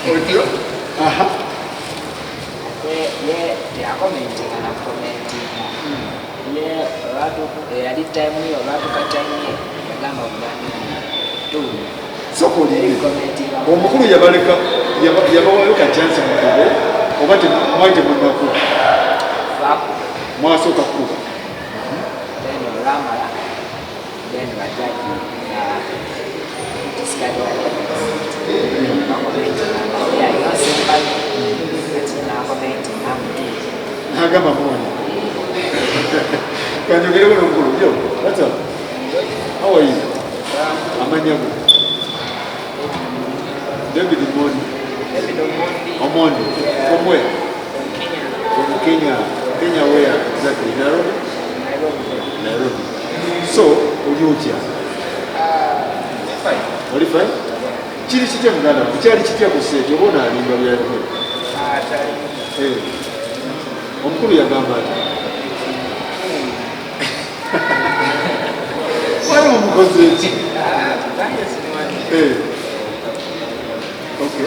Otyo? Aha. Yeah, commenting and I'm commenting. Yeah, at the time we are rather time, the gun of that. So omukulu yabaleka yabawayo ka chance mukubo oba temwaite munaku mwasooka kukuba agamba mwoni kanyogereko nomukulu yo what's up how are you amanyago David Omondi. Omondi. From where? From Kenya. Kenya where exactly? Nairobi? Nairobi. So, Uliutia? Oli fine? Chiri chitia mganda. Kuchari chitia kuseti. Obona alimba bya yako. Chari. Omukulu yagamba ati. Why omukozeti? Okay.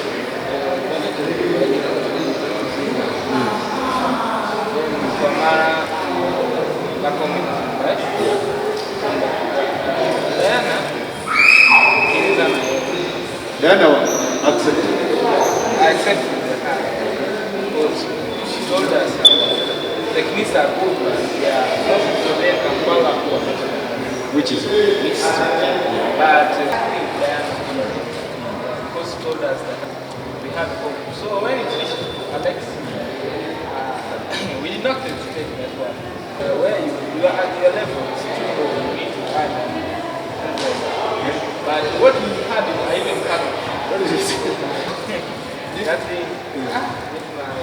Diana accepted. I accepted her because she told us the kids are good, but they are not so they can follow up. Which is? But because she told us that we have hope. So when it finished, Alex, we did not hesitate as well. Where you are at your level, it's too low, you need to add. But what we had, I even had. What is it? That thing, with my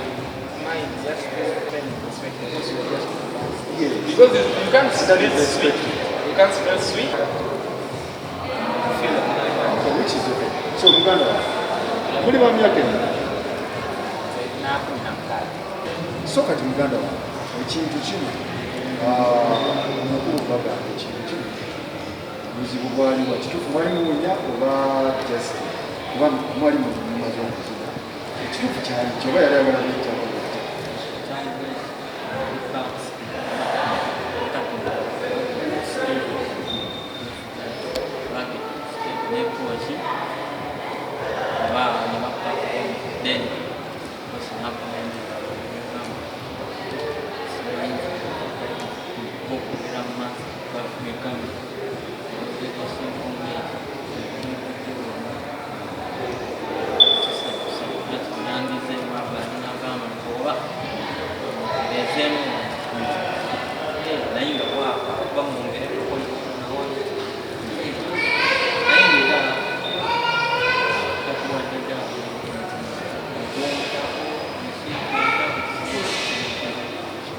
mind, just perspective. Yeah. Because you can't smell sweet. You can't smell sweet. Feel it. Which is okay. So, Uganda, what about me? So kati muganda wange ekintu kino omukulu bagamba ekintu kino obuzibu bwali bwa kituufu mwali muwunya oba just kuba mwali mu nyuma z'okuziba ekituufu kyali kyoba yali ayagala nekyaba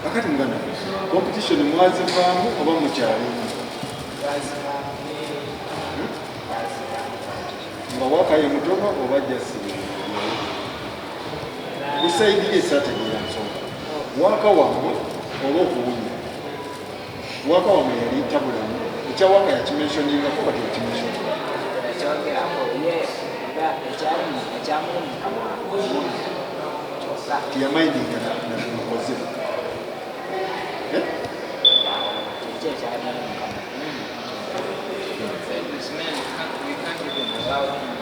kakati muganda competition mwazivaamu oba mukyalimu nga wakaye mutono oba jasi busaidire esategeera nsonga waka wamwe oba okuwunya waka wamwe yali tabulamu ekyawaka yakimenshoningako bati okimenshoni tiyamaidinga namukoze This man, we can't even allow him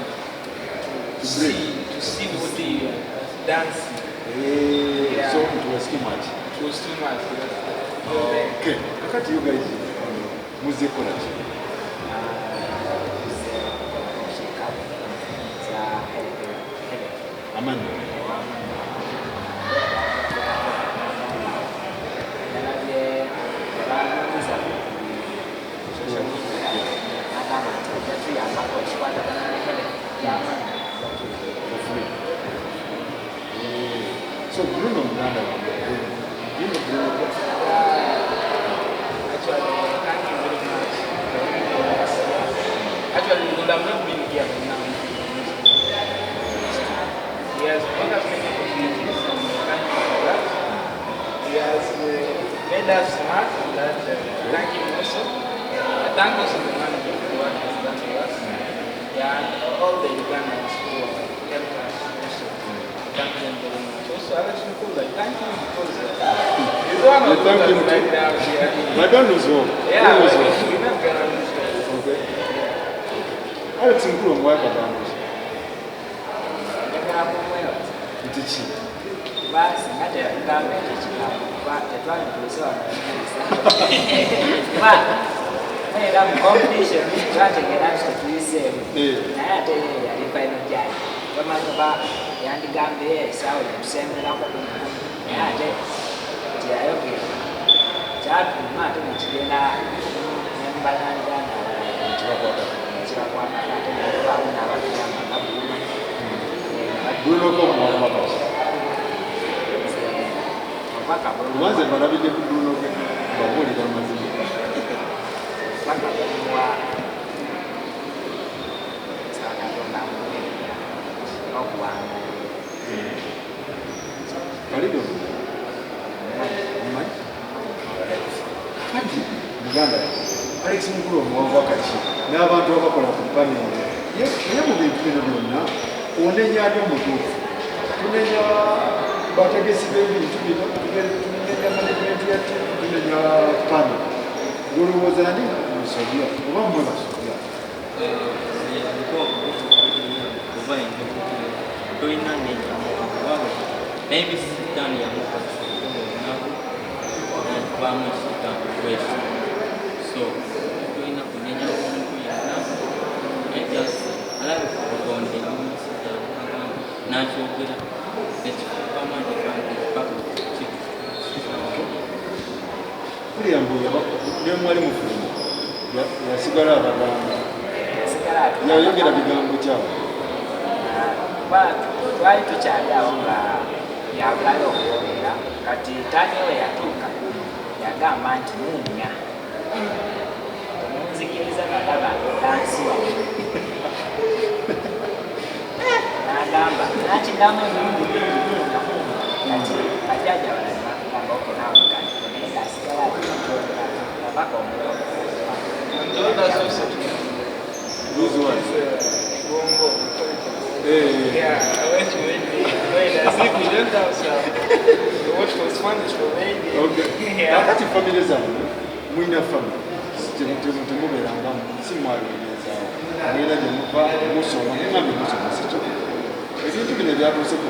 to see what they dance. Yeah. So it was too much. It was too much. Okay. Kakati you guys music college. Amani. So Bruno Muganda, you know Bruno? Actually, thank you very much. Actually, he would have not been here by now. He has brought us many opportunities, and thank you for that. He has made us smart, and that thank him also. I thank also the manager for what he has done to us. He Yeah, all the Ugandans who helped us also. Thank them very much. Also, Alex Nicola, thank you because he's one of Thank you. those right now here. My dad knows well. Yeah, He knows well. we're not gonna lose that. Okay. Alex Nkulu omwaye bagambuzi. Njagala kumwebaza. Nti ki? Basi nga tetugambe ekyo kigambo kuba tetwalituuse wano kuba era mu competition twategeera nti tetuyiseemu naye ate yali final judge bamanyi oba yandigambye esaawa netusemberako naye ate tiyayogera kyatuma ate nekigenda nembalanigana nekibakwatana ate nebaamu n'abagamba nga buluma Bulunoko omwabakazi. Mwanze balabidde ku Bulunoko babuulira amazima. Kalido. Kati Muganda Alex Nkulu omuwanvu wakati n'abantu abakola ku panel ye mu bintu bino byonna onenya ali omutuufu tunenya bategesi b'ebintu bino tunenya management ya tiimu tunenya panel olowooza ani musobya oba mmwe basobya maybe sit down here so doing up in I just allow for on the natural good kuliya mbuya ne mwali mufuluma yasigala abagamba yayogera bigambo kyabo twali tukyali awo nga yabulayo okuwoolera kati taani we yatuuka yagamba nti nuunya omunzikiriza nalaba dansi wawe n'agamba nakiddamu emirundi mingi kati kajaja balali bakugamba oke naawe naye ngaasigala atikyogera abaka omulo Yeah, I went to India. As if we don't have some. What was Spanish for maybe. Okay. Kakati family zange mwina family temubeeranga si mwalwenyezaawo era gyemuva musoma mugambe musoma sikyo ebintu bino byatuuse ku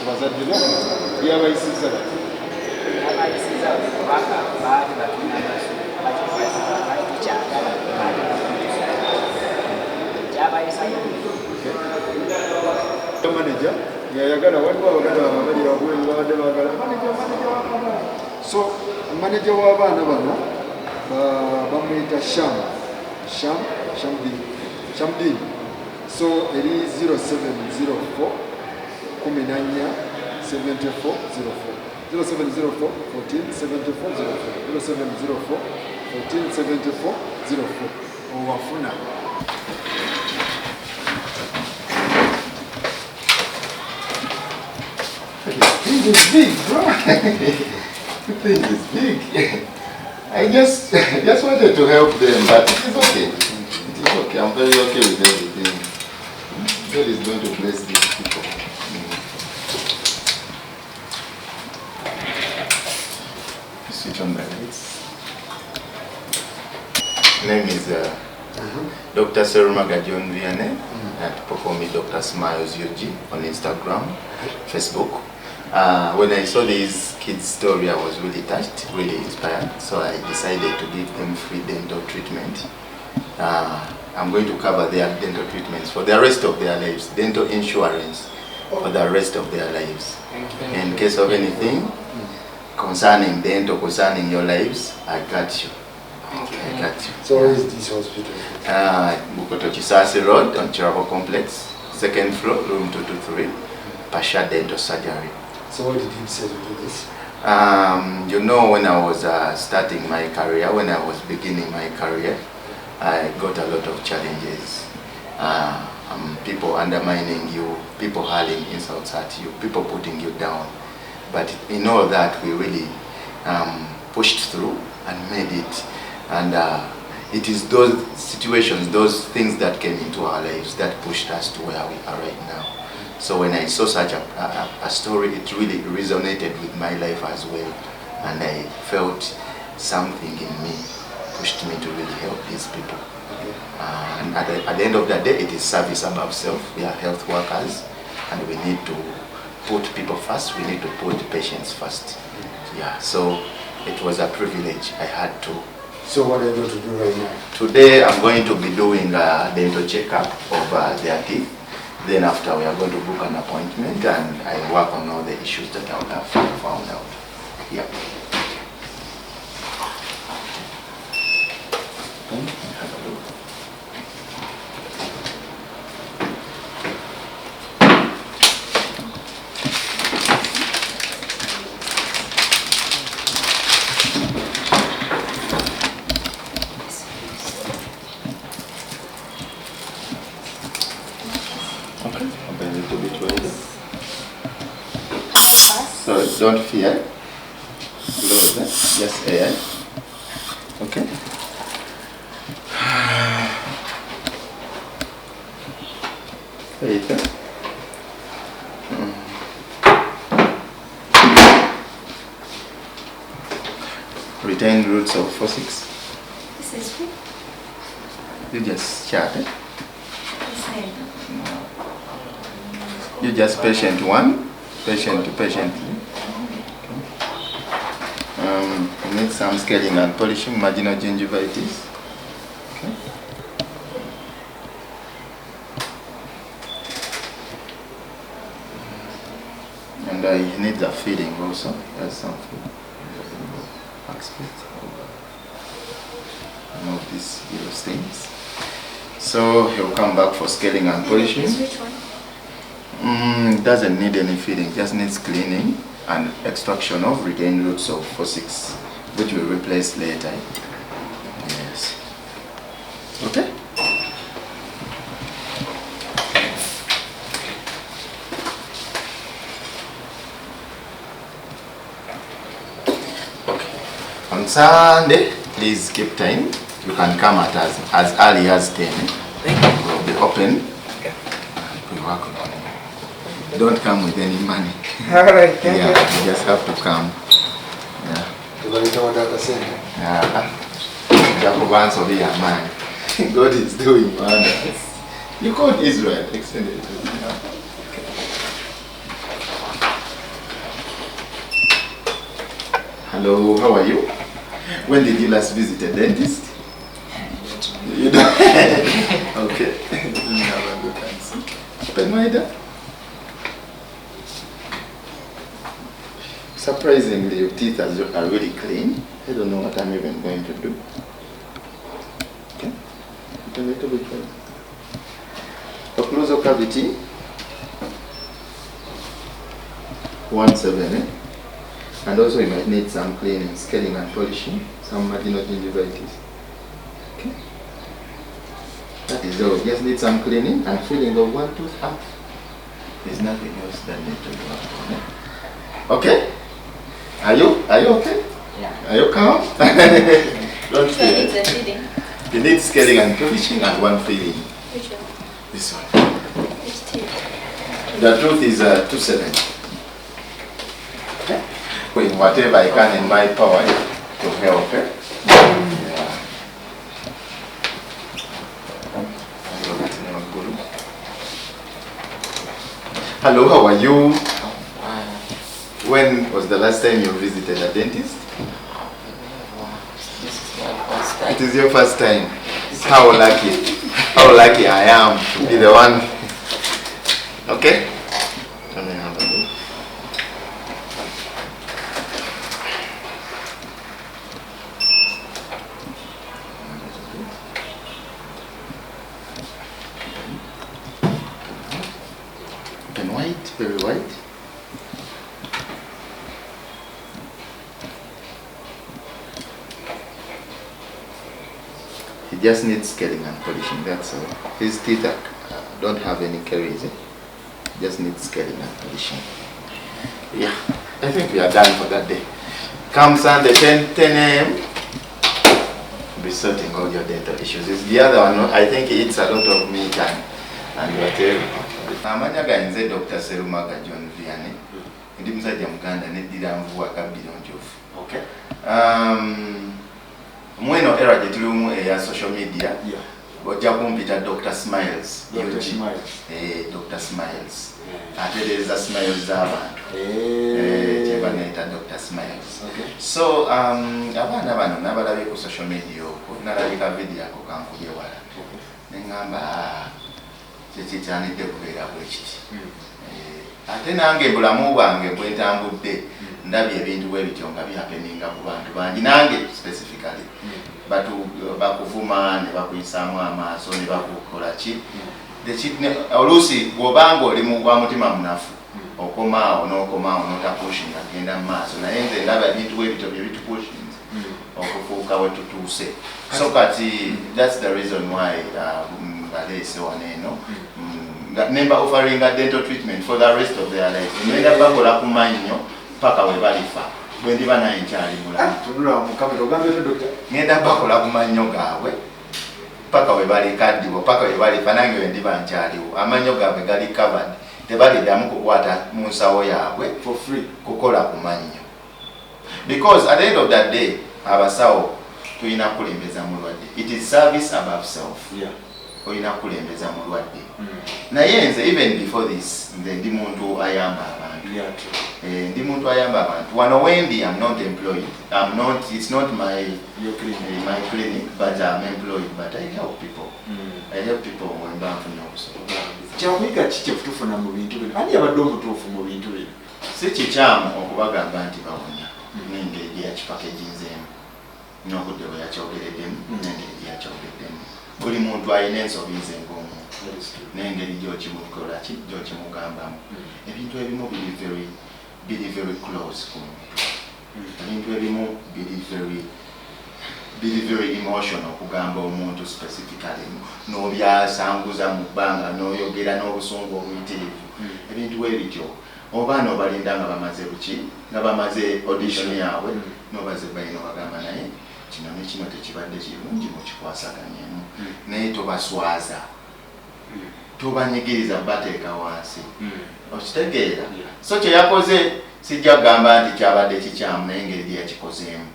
bazadde bammwe byabayisiza bati abayisiza kubanga baali batuna baali tukyagala kyabayisiza manager yayagala waliwo abaganda abali wabweru babadde baagala manager so manager w'abaana bano bamwita Shamdin so eri 0704 14 74 04 0704 14 74 04 0704 14 74 04 owafuna The thing is big, bro. The thing is big. I just wanted to help them, but it is okay. It is okay. I'm very okay with everything. God is going to bless these people. Switch on the lights. Name is Dr. Serumaga John Vianney. People call me Dr. Smiles UG on Instagram, Facebook. When I saw this kid's story, I was really touched, really inspired. So I decided to give them free dental treatment. I'm going to cover their dental treatments for the rest of their lives, dental insurance for the rest of their lives. In case of anything concerning dental, concerning your lives, I got you. I got you. So where is this hospital? Bukoto Chisasi Road on Chirabo Complex, second floor, room 223, Pasha Dental Surgery. So what did he say to do this? You know, when I was starting my career, when I was beginning my career, I got a lot of challenges. People undermining you, people hurling insults at you, people putting you down. But in all that, we really pushed through and made it. And it is those situations, those things that came into our lives that pushed us to where we are right now. So when I saw such a story, it really resonated with my life as well. And I felt something in me pushed me to really help these people. And at the end of the day, it is service above self. We are health workers, and we need to put people first. We need to put patients first. Yeah, so it was a privilege I had to. So what are you going to do right now? Today I'm going to be doing a dental checkup of their teeth. Then after we are going to book an appointment and I work on all the issues that I would have found out. Yeah. Okay, open a little bit wider. So don't fear. Close that. Just air. Okay. Later. Retain roots of Fossix. This is who? You just chat it. This name. You just patient one, patient to patient. You need some scaling and polishing, marginal gingivitis. Okay. And he needs a feeding also. There's some food. Remove these yellow stains. So he'll come back for scaling and polishing. Which one? Doesn't need any feeding, just needs cleaning and extraction of retained roots of Fossix, which will replace later. Yes. Okay. Okay. On Sunday, please keep time. You can come at as early as 10. We'll be open. We work on it. Don't come with any money. Alright, thank Yeah, you. you just have to come. Yeah. Jacob answer be a man. God is doing wonders. You called Israel. Extend it to me. Hello, how are you? When did you last visit a dentist? You don't? Okay. Let me have a look and see. Open wider. Surprisingly, your teeth are really clean. I don't know what I'm even going to do. Okay. A little bit more. Occlusal cavity. 1/7, eh? And also you might need some cleaning, scaling and polishing, some marginal gingivitis. Okay. That is all. Just need some cleaning and filling of one tooth up. There's nothing else that needs to be done. Okay? Are you okay? Yeah. Are you calm? Don't Which one needs fear. a feeding? You need scaling and polishing and one filling. Which one? This one. Which teeth? The truth is 2/7. With whatever I can in my power to help. Eh? Yeah. Hello, how are you? When was the last time you visited a dentist? This is my first time. It is your first time. How lucky I am to be the one. Okay? Let me have a look. And white, very white. He just needs scaling and polishing, that's all. His teeth don't have any caries. Just needs scaling and polishing. Yeah, I think we are done for that day. Come Sunday, 10 a.m. be sorting all your dental issues. It's the other one, I think it's a lot of me time. And you are terrible. Amanya ganze Dr. Serumaga John Vianney. Ndi musajja muganda neddira nvuwa kabbiro njofu. Okay. Mweno era gye tulimu eya social media. Yeah. Ojja kumpita Dr. Smiles. Dr. Smiles. Dr. Smiles. Atereeza Smiles z'abantu. Kyebaneeta Dr. Smiles. Okay. So abaana bano nabalabye ku social media okwo nalabika video ako kankubye wala. Neŋŋamba kyekityanidde kubeera bwe kiti. Ate nange bulamu bwange bwe ntambudde ndabye ebintu bwe bityo nga byapeninga ku bantu bangi nange specifically bakuvuma ne bakuyisaamu amaaso ne bakukola ki oluusi bw'obanga oli wa mutima munafu okomaawo n'otapushinga agenda mu maaso naye nze ndaba ebintu bwe bityo bye bitupushinze okufuuka we tutuuse so kati that's the reason why baleese wano eno nemba offering a dental treatment for the rest of their lives. Ngenda bakola ku mannyo paka we balifa. Bwe ndiba naye nkyali mulamu. Tunula mu kamera ogambe doctor. Ngenda bakola ku mannyo gaabwe paka we bali kaddiwo paka we balifa nange we ndiba nkyaliwo. Amannyo gaabwe gali covered. Tebaliddamu kukwata mu nsawo yaabwe For free. Kukola ku mannyo. Because at the end of that day abasawo tulina kulembeza mulwadde. It is service above self. Yeah. Olina kulembeza mulwadde. Naye nze even before this nze ndi muntu ayamba abantu. Ndi muntu ayamba abantu. Wano wendi I'm not employed. It's not my clinic, but I'm employed, but I help people. I help people when mba nfunye obusobozi. Kyakuyiga ki kye tufuna mu bintu bino? Ani abadde omutuufu mu bintu bino? Si kikyamu okubagamba nti bawonya n'engeri gye yakipakeginzeemu n'obudde bwe yakyogereddemu n'engeri gye yakyogeddemu. Buli muntu alina ensobi ze ng'omuntu n'engeri gy'okimukola ki gy'okimugambamu. Ebintu ebimu biri very close ku muntu. Ebintu ebimu biri very emotional okugamba omuntu specifically n'obyasanguza mu bbanga n'oyogera n'obusungu obuyitirivu. Ebintu bwe bityo oba n'obalinda nga bamaze buki nga bamaze audition yaabwe n'obaze bayina obagamba naye kino ne kino tekibadde kirungi mukikwasaganyemu naye tobaswaza tobanyigiriza bateeka wansi okitegeera so kye yakoze sijja kugamba nti kyabadde kikyamu naye engeri gye yakikozeemu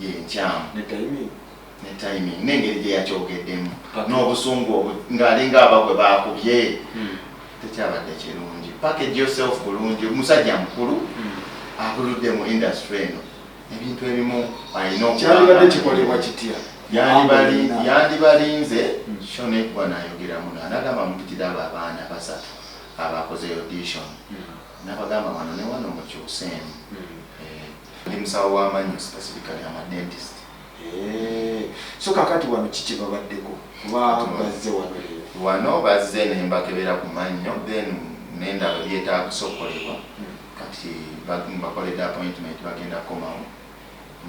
yenkyamu ne timing n'engeri gye yakyogeddemu n'obusungu ng'alinga abagwe baakubye tekyabadde kirungi. Package yourself bulungi musajja mukulu akuludde mu industry eno ebintu ebimu alina kyalibadde kikolebwa kitya? yandibalinze shone bwanayogera muno anagamba mpitira abo abaana basatu abakoze audition nabagamba wano ne wano mukyuseemu ndi musawo w'amannyo specifically amadentist. So kakati wano kiki babaddeko kuba bazze wano leero? Wano bazze ne mbakebera ku mannyo then nendaba byetaaga kusokolebwa kati mbakoledde appointment bagenda kukomawo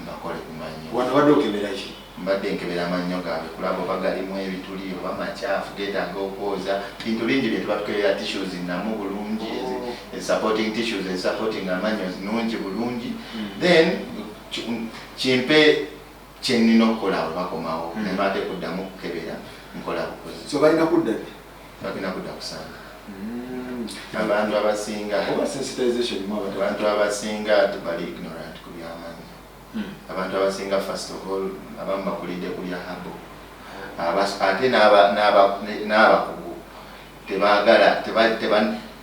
mbakole ku mannyo. Wano badde okebera ki? Mbadde nkebera amannyo gaabwe kulaba oba galimu ebituli oba makyafu geetaaga okwoza bintu bingi bye tuba tukebera tissues namu bulungi supporting tissues supporting amannyo nungi bulungi then kimpe kyenina okukola bwe bakomawo ne mbadde kuddamu okukebera nkola bukozi. So balina kudda bagenda kudda kusanga abantu abasinga oba sensitization abantu abasinga bali ignorant ku by'amannyo. Abantu abasinga first of all abamu bakulidde kulya habo ate n'abakugu tebaagala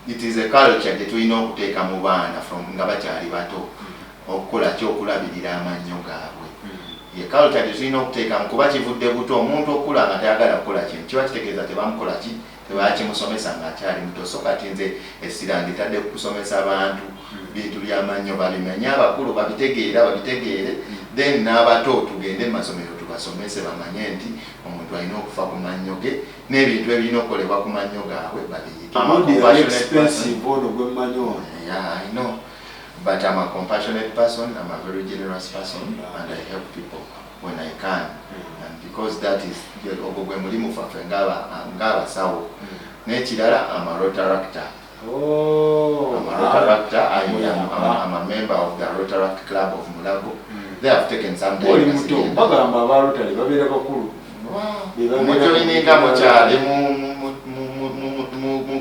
it is a culture tetulina okuteeka mu baana nga bakyali bato okukola kyokulabirira amannyo gaabwe. Ye culture tetulina okuteekamu kuba kivudde buto omuntu okula nga tayagala kukola kintu kiba kitegeeza tebamukola ki tebakimusomesa ng'akyali muto. So kati nze essira nditadde kusomesa abantu bintu by'amannyo babimenye abakulu babitegeere then n'abato tugende mu masomero tubasomese bamanye nti omuntu alina okufa ku mannyo ge n'ebintu ebirina okukolebwa ku mannyo gaabwe babiyige. Yeah, I know. But I'm a compassionate person, I'm a very generous person, and I help people when I can. And because that is ogwe mulimu faffe ng'abasawo. N'ekirala I'm a Rotaractor. I'm a Rotaractor. I'm a member of the Rotaract Club of Mulago. they have taken some time. Oli muto bagamba abalotale babeera bakulu. Mujoininga mukyali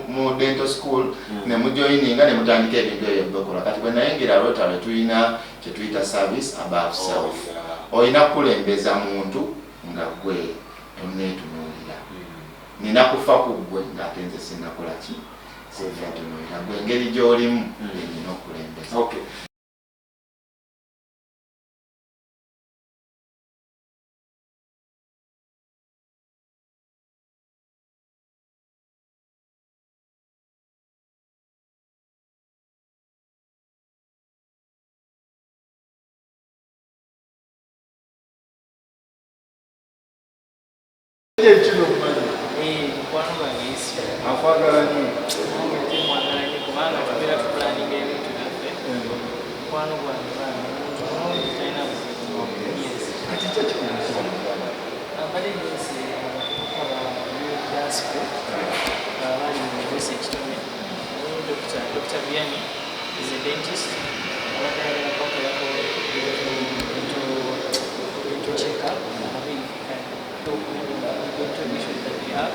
mu dental school ne mujoininga ne mutandika ebintu ebyo byokola. Kati bwe nayingira Rotary tulina kye tuyita service above self. Olina kukulembeza muntu nga gwe oneetunuulira. Nina kufa ku gwe ng'ate nze sinnakola ki? Sinneetunuulira. Gwe engeri gy'olimu nina okukulembeza. Okay. Mukwano gwange isi akwagala nnyo. mwagala nnyo kubanga tubeera tupulaninga ebintu byaffe. Mukwano gwange bangi talina buzibu. Kati kyo kikumusoma Abadde nyinsi aba dasco abali mu University ekitone. Dr. Vianney is a dentist. Abadde ayagala kwakolako into check-up dental issues that we have.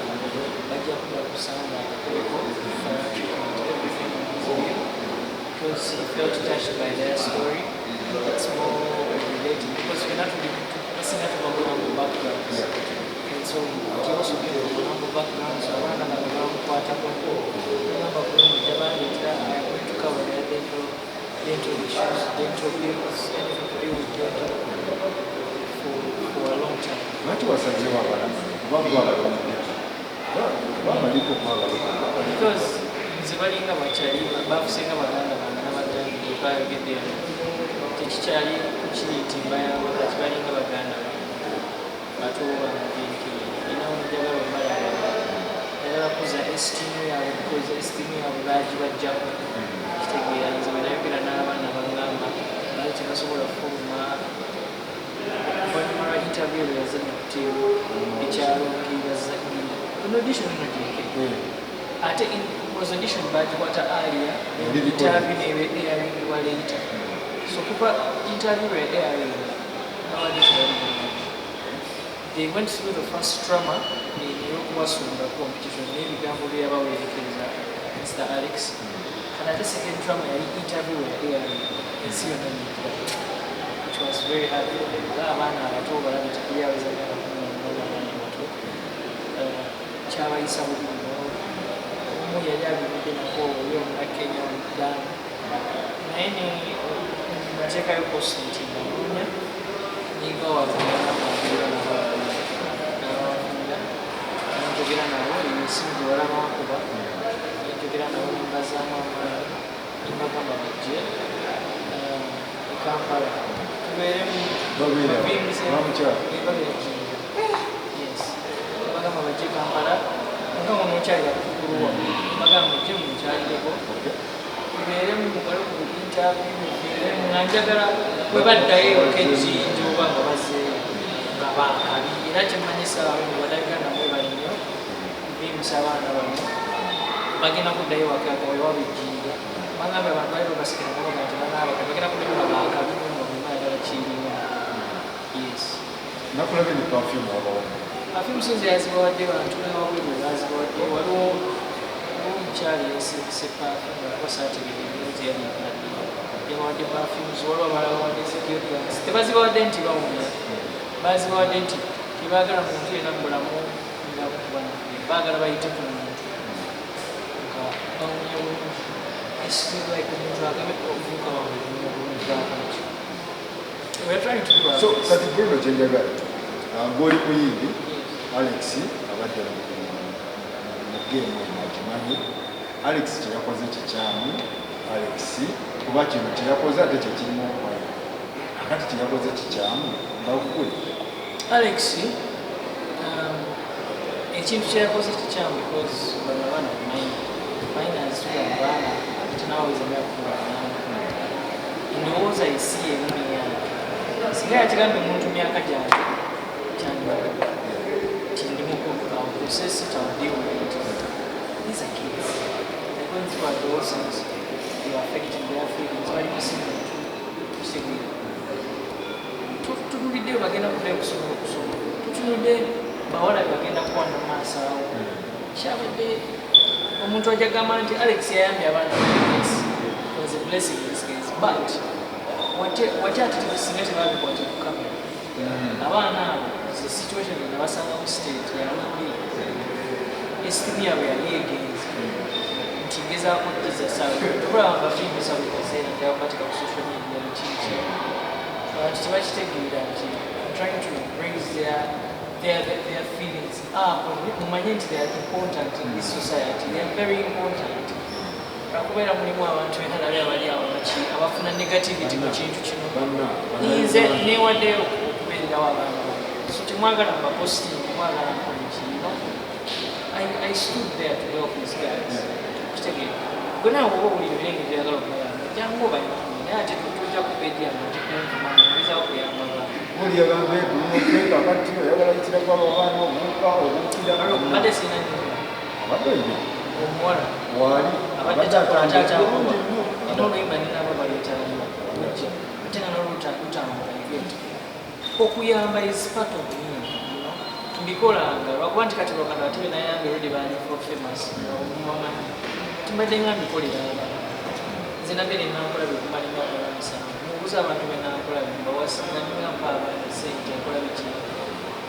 Bajja kuba kusanga kuliko everything is new because he felt touched by their story. It's more related because we're not really listening to humble backgrounds. And so he also gave humble backgrounds. So I want to know what happened. Remember when we are going to cover their dental issues, dental bills, anything to do with dental for a long time. lwaki wasazeewo abalama kubagwala babaliko kwagala Because nze balinga bakyali bafusenga baganda bange n'abaganda bayogedde tekikyali kukiyitimba yawe kati balinga baganda batuwabanga nti inawo njagala omalaba njagala kuza esitimu yaabwe because esitimu yaabwe bagibajjako kitegeera nze bwe nayogera n'abaana bagamba bali tebasobola kufuluma oluvannyuma lwa interview yazanya ku ttiimu ekyalongiiraza in audition nogireke ate was audition bagikwata earlier interview newe airing wa later so kuba interview we airing nobody they went through the first drama eyokubasumba competition n'ebigambo byeyabawerekereza Mr. Alex and ate second drama yali interview we airing ensi yonna nyikira which was very happy abaana abato balabe tekiyawezagana kunabaana bato kyabayisa bubi omu yali abibudde nako oli omunakenya omuddamu naye nateekayo kosenti nanoonya niga wavunanabagira njogera nabo esimu gyewalabakuba njogera nabo nimbazaamu amaanyi nimbagamba bajje Kampala tubeeremu bagamba bajje Kampala nga ono okyalira kukuluwa bagamba ojje mukyalireko tubeeremu mukole ku interview nga njagala bwe baddayo ewaka ejjinja oba nga bazeeyo nga bakabi era kyemmanyisa badagana namwe balinyo bimusa abaana bano bagenda kuddayo ewaka nga wewaba ejjinja bagamba abantu bali babasikira nabaga nti banaabaka bagenda kuddayo bakabi mumayagala kirimu yes nakulabye ne perfume wabawo perfume sinze yazibawadde bantu newabweru bazibawadde waliwo omukyali yasibise perfume akubasaategereezi yali yabawadde perfumes waliwo abala bawadde security guards tebazibawadde nti bawunya bazibawadde nti tebaagala muntu yena mubulamu ngakubana baagala bayite ku muntu nga bawunya bulungi like omuntu agabe obuvuka wabulungi bulungi bwakanki we're trying to do our so best. kati bruno kyenjagala ng'oli ku yindi Alex abadde mu game nakimanyi Alex kyeyakoze kikyamu Alex kuba kino kyeyakoze ate kyekirimu okwala akati kyeyakoze kikyamu ngakukuli Alex ekintu kyeyakoze kikyamu because bano abaana minors tugabaana tinawezanga kubaana ndowooza esi emu yange singa yakigambe omuntu myaka gyange kyandibaga tindi mukuprocess it or deal with it. These are kids. They're going through adolescence. They are affecting their feelings. Why do you see them? tutunuddeyo bagenda kuddayo okusobola okusoma tutunudde bawala bagenda kuwana mu maaso awo kyabadde omuntu ajja gamba nti Alex yayambye abaana was a blessing in disguise but wate ate tebasinga tebabikwata ku kamera abaana abo the situation nga basanga mu state yamubi estimu yaabwe yali egenzi nti ngezaako ddiza sawa tobulabanga firimu sabukaseera njababatika ku social media nekiki abantu tebakitegeera nti trying to raise their feelings up mumanye nti they are important in this society they are very important akubeera mulimu abantu bena nabe abali awo abafuna negativity mu kintu kino nze newaddeyo okubeererawo abantu so temwagala mbaposting mwagala nkoleki I stood there to help these guys kitegeera gwe nawe oba owulira ebirenge byagala okubayamba jangu obayambe naye ate tujja kubedyanga tikunkumangezawo kuyamba abantu Oli yagamba ebulumokeka kati oyagala yitiraku abaana obuuka obuukira ate sina nyumba abadde oyo omuwala wali abadde takyakyakuba era oluyimba ninaba baleetaayo ujja ate nga nolutambulaiveti okuyamba is part of me mbikolanga lwakuba nti kati lwakanda ate benayambe olwedi banifo famous omumamanyi timbadde nga mbikolera nze nabbe nenankola bekumala emyaka emisanvu mubuuza abantu benankola bembawasinga nimampa abantu sente nkola biki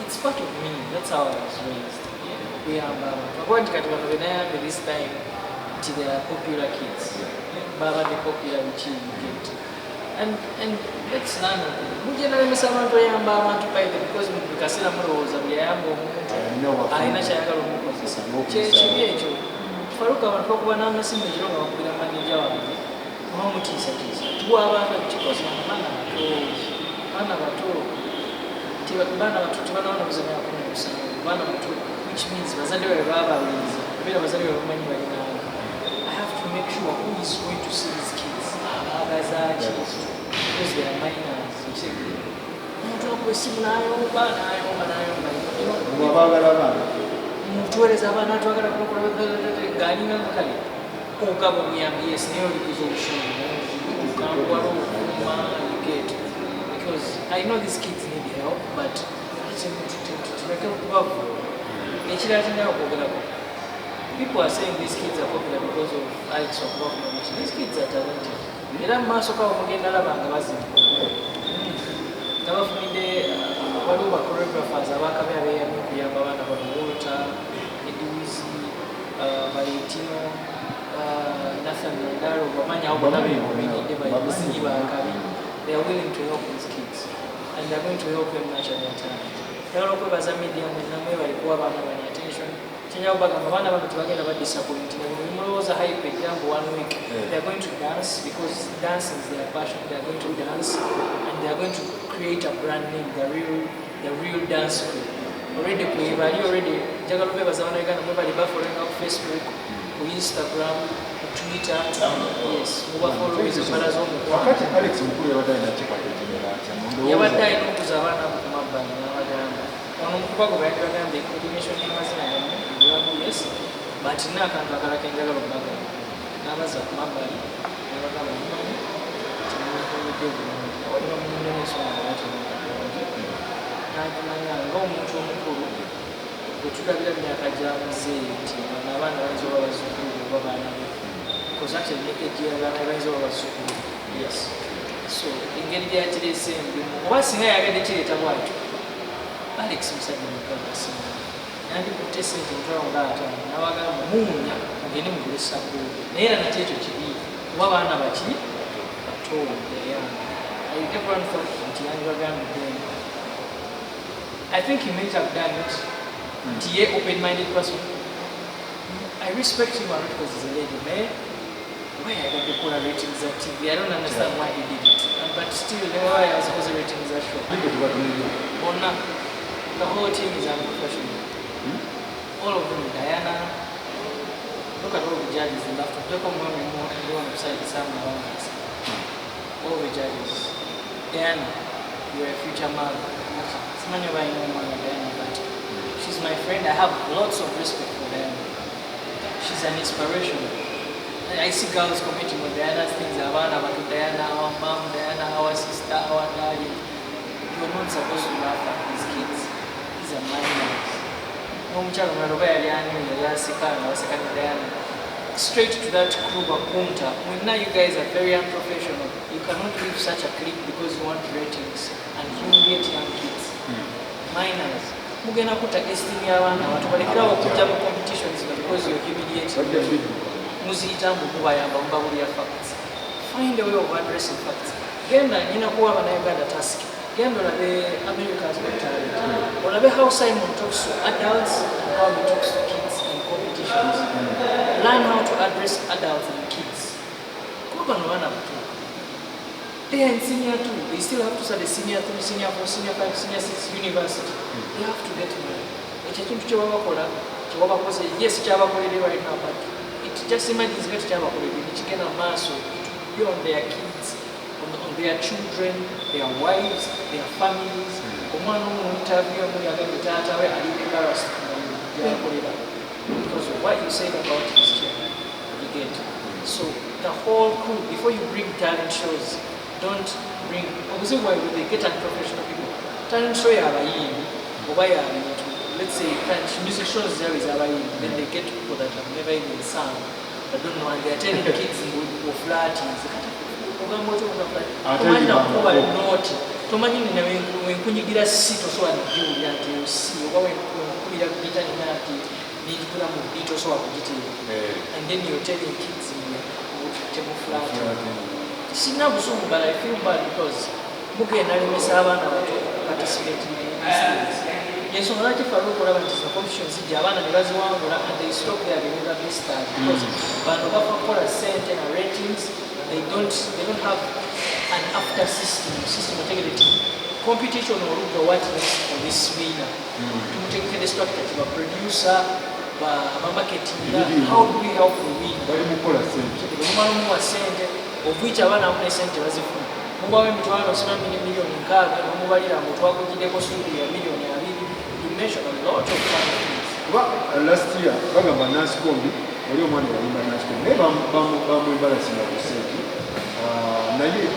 it's part of me that's how I was raised okuyamba abantu lwakuba nti kati bano benayambe this time nti they are popular kids babadde popular biki get and let's learn of it mujja nalemesa abantu oyamba abantu paide because mu kaseera mulowooza buli ayamba omuntu alina kyayagala omukozesa kyekibi ekyo faruka abantu bakuba n'amasimu ekiro nga bakubira maneja wange omamutiisatiisa tuwa abaana bikikozi baana bato tebanawona buzanya bakumukusa baana bato which means bazadde babe babawenza kubeera bazadde babe bamanyi balinaabo I have to make sure who is going to see these kids abagazaki because they are minors omuntu akuba essimu n'ayomba abagala abaana mutuweereza abaana atwagala kulokola ng'alina kale okugaba obuyambi yes naye olikuza obusungu kankuwala okuma get because I know these kids need help but tuleke okubavula ekirala kyendala okwogerako people are saying these kids are popular because of Alex okubavula these kids are talented era mu maaso kawo mugenda laba nga bazimba tabafunidde waliwo bachoreographers abakabe abeyamye okuyamba abaana bano Walter Edwizi Valentino Nathan Nandaro bamanyi abo bonna bebuminidde basinyi bakabi they are willing to help these kids and they are going to help them nurture their talent yagala okwebaza media mwenamwe balikuwa abaana bani attention kyenjala kubagamba abaana bano tebagenda badisappoint mulowooza hype example 1 week they are going to dance because dancing is their passion they are going to dance and they are going to create a brand name the real dance crew already kwebali already njagala okwebaza abaana Uganda mwebali bafollowing up Facebook ku Instagram ku Twitter yes mubafollowize emmala z'omukwano wakati Alex mukulu yabadde alina kyepatetemera atya yabadde alina okuza abaana abo ku mabbali n'abagamba ono omukubago bayandi bagambye coordination y'amazina gamme ebulabu yes but nina akantu akala kenjagala okubagamba n'abaza ku mabbali nabagamba mumanyi timukolodde bulungi waliwo munne n'ensonga lwaki nankimanya ng'omuntu omukulu bwe tulabira myaka gyamuzeeyi nti bano abaana bayinza oba bazzukulu oba baana be because actually nekeji abaana bayinza oba bazzukulu yes so engeri gyakireese embimu oba singa yagadde kireeta bwatyo Alex musajja mukaaga singa nandikutte sente ntwala ngaataano nabagamba muwunya mugende mugule sabbuuni naye era nate ekyo kibi kuba baana baki bato yayanga everyone thought nti yandibagambidde I think he might have done it nti ye open-minded person I respect him a lot because he's a lady naye why yagadde kukola ratings za TV I don't understand why he did it but still why I suppose the ratings are show bonna the whole team is unprofessional all of them Diana look at all the judges in left look at one more and one beside Sam around us all the judges Diana you're a future mother Simanya by no man Diana but she's my friend I have lots of respect for Diana she's an inspiration I see girls competing with Diana's things Avana but Diana our mom Diana our sister our daddy you're not supposed to laugh at these kids. These are minors. No mchana mwaroba yaliani yasikana wasekana Diana. Straight to that crew Kunta. When now you guys are very unprofessional, you cannot leave such a clip because you want ratings and humiliate young kids. Minors. Mugena kuta esteem y'abaana abantu balekerawo okujja mu competitions because you're humiliating. Muziyitamu kubayamba mubabulira facts. Find a way of addressing facts. Genda nyina kuwa Uganda task. Genda olabe America's Got Talent. Olabe how Simon talks to adults and how he talks to kids in competitions. Learn how to address adults and kids. They are in senior 2. They still have to start a senior 3, senior 4, senior 5, senior 6 university. They have to get money. Yes, right now, but it just imagines what it can amass. It will be on their kids, on their children, their wives, their families. Because of what you said about his children, you get. So the whole crew, before you bring talent shows, don't bring, obviously why would they get unprofessional people? Talent show let's say music shows there is then they get people that have never even sung, that don't know, and they're telling kids who flatties. And then you're telling kids table flat. But I feel bad because participate in these things. Yes, so like if I look at the competitions, and they stop there, they never be started because for a certain ratings, they don't have an after system integrity. Competition or look what next for this winner. To take the structure, a producer, marketing, how do we help the winner? Of which I want to send to us. Mobile Mitwano million in car, and mobile Mutwako studio, million. You mentioned a lot of things. Last year, Bagamba Nascombi, or your money in Nascombi, never embarrassing of the Naye,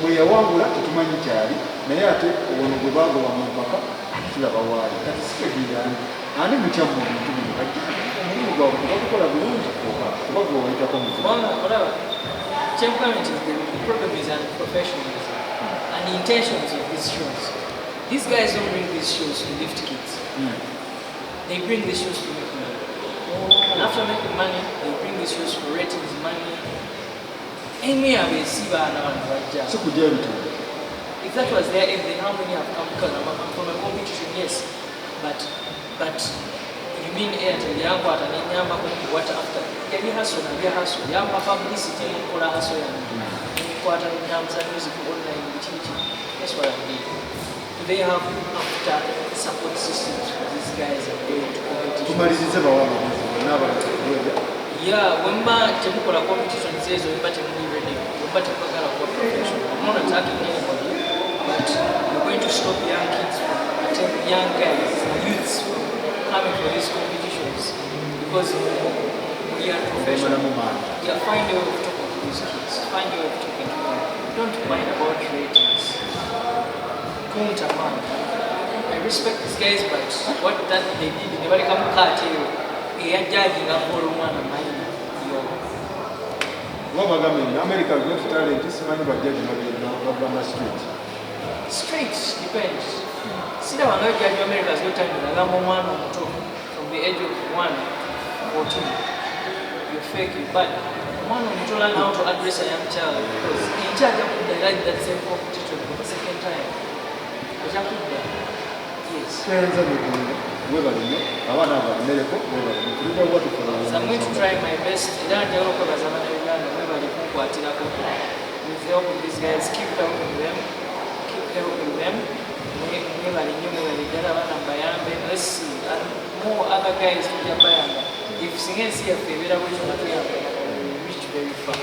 we are one to Manichari, Mayate, one of the Bago and Mubaka, Kilabawai. That's pretty done. And in the chamber, the problem is unprofessionalism and the intentions of these shows. These guys don't bring these shows to lift kids. They bring these shows to make money. And after making money, they bring these shows for ratings, money. If that was their aim, then how many have come? Because I'm from a competition, yes. But you mean Airtel, Yamba, and Yamba, what after? Can you hustle? Yamba publicity, or hustle, quarter in terms of music online teaching. That's what I mean. Do they have after support systems for these guys and going to competition? Yeah, when my competition says we're ready, we're professional. I'm not attacking anybody, but we're going to stop young kids from attending, young guys, youths from coming for these competitions because we are professional. Yeah, find a way of talking to these kids. Find a way of talking to them. Don't mind about ratings. I respect these guys, but what that they did, they never come cut you. They are judging a whole one of mine. America Got Talent is money by judging on street. Straight depends. See that one judge America's Got Talent from the age of 14. You're fake, but one who to learn how to address a young child because in charge of the like that same competition for the second time. Yes. So I'm going to try my best. With the help of these guys, keep helping them. Let's see. And more other guys to Japan. If Singensi have reach very far.